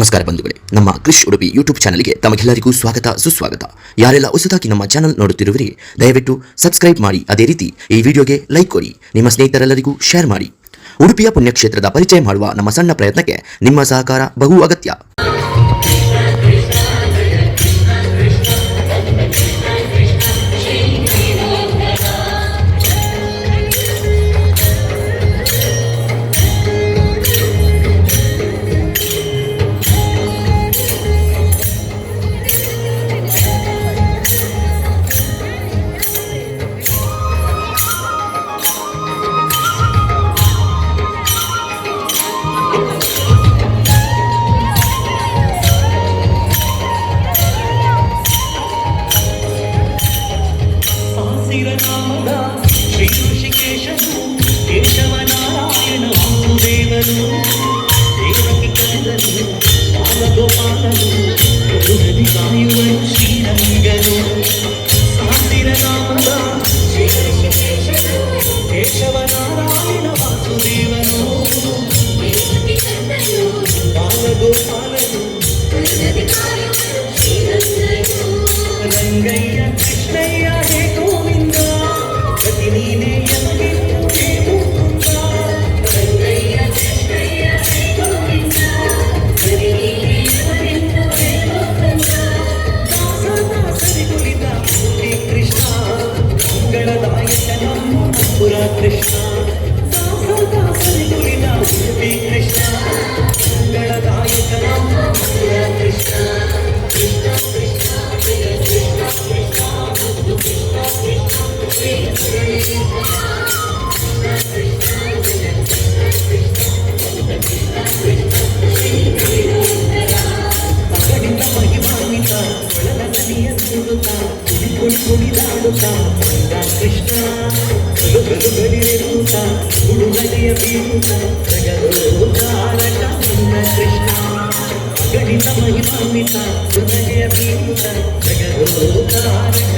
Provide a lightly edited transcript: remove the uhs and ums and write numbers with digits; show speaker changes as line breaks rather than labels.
ನಮಸ್ಕಾರ ಬಂಧುಗಳೇ, ನಮ್ಮ ಕ್ರಿಶ್ ಉಡುಪಿ ಯೂಟ್ಯೂಬ್ ಚಾನಲ್ಗೆ ತಮಗೆಲ್ಲರಿಗೂ ಸ್ವಾಗತ ಸುಸ್ವಾಗತ. ಯಾರೆಲ್ಲ ಹೊಸದಾಗಿ ನಮ್ಮ ಚಾನಲ್ ನೋಡುತ್ತಿರುವಿರಿ ದಯವಿಟ್ಟು ಸಬ್ಸ್ಕ್ರೈಬ್ ಮಾಡಿ, ಅದೇ ರೀತಿ ಈ ವಿಡಿಯೋಗೆ ಲೈಕ್ ಕೊಡಿ, ನಿಮ್ಮ ಸ್ನೇಹಿತರೆಲ್ಲರಿಗೂ ಶೇರ್ ಮಾಡಿ. ಉಡುಪಿಯ ಪುಣ್ಯಕ್ಷೇತ್ರದ ಪರಿಚಯ ಮಾಡುವ ನಮ್ಮ ಸಣ್ಣ ಪ್ರಯತ್ನಕ್ಕೆ ನಿಮ್ಮ ಸಹಕಾರ ಬಹು ಅಗತ್ಯ.
ನಾಮದ ಶ್ರೀ ಋಷಿಕೇಶನು ಕೇಶವನಾರಾಯಣ ವಾಸುದೇವನು ದೇವಕಿ ಕಂದನು ಬಾಲಗೋಪಾಲನು ಮಧುರದಿ ಕಾಯುವನು ಶ್ರೀರಂಗನು. ಸಾಸಿರ ನಾಮದ ಶ್ರೀ ಋಷಿಕೇಶನು ಕೇಶವನಾರಾಯಣ ವಾಸುದೇವನು ದೇವಕಿ ಕಂದನು ಬಾಲಗೋಪಾಲನು ಮಧುರದಿ ಕಾಯುವನು ಶ್ರೀರಂಗನು. ರಂಗಯ್ಯ ಕೃಷ್ಣಯ್ಯ ಹೇ ಗೋವಿಂದ ಗತಿ ನೀನೇ ಎಂದೆಂದೂ ಹೇ ಮುಕುಂದ. ರಂಗಯ್ಯ ಕೃಷ್ಣಯ್ಯ ಹೇ ಗೋವಿಂದ ಗತಿ ನೀನೇ ಎಂದೆಂದೂ ಹೇ ಮುಕುಂದ. ದಾಸರಿಗುಳಿದ ಮೂರ್ತಿ ಕೃಷ್ಣ ಮಂಗಳದಾಯಕ ನಮ್ಮ ಪುರ ಕೃಷ್ಣ. ದಾಸರಿಗುಳಿದ ಮೂರ್ತಿ ಕೃಷ್ಣ ಮಂಗಳದಾಯಕ ನಮ್ಮ ಪುರ ಕೃಷ್ಣ. ಕೃಷ್ಣ ಕೃಷ್ಣ ಜಯ ಕೃಷ್ಣ ಕೃಷ್ಣ ಮುದ್ದು ಕೃಷ್ಣ ಕೃಷ್ಣ ಜಯ ಕೃಷ್ಣ. ಕೃಷ್ಣ ಜಯ ಕೃಷ್ಣ ಕೃಷ್ಣ ಮುದ್ದು ಕೃಷ್ಣ ಕೃಷ್ಣ ಶ್ರೀ ಗಿರಿಧರ. ಅಗಣಿತ ಮಹಿಮಾನ್ವಿತ ಒಳಲ ನದಿಯ ಸುಡುತ್ತ ಕುಡಿ ಕುಣಿದಾಡುತ್ತ ಬಂದ ಕೃಷ್ಣ. ಗಡಿರೆಡುತ್ತ ಉಡುಗಡೆಯ ಬೀರುತ್ತ ಜಗದೋದ್ಧಾರಕ ನನ್ನ ಕೃಷ್ಣ. ಗಣಿತ ಮಹಿಮಾನ್ವಿತ ಹೃದಯ ಬೀರುತ್ತ ಜಗದೋದ್ಧಾರಕ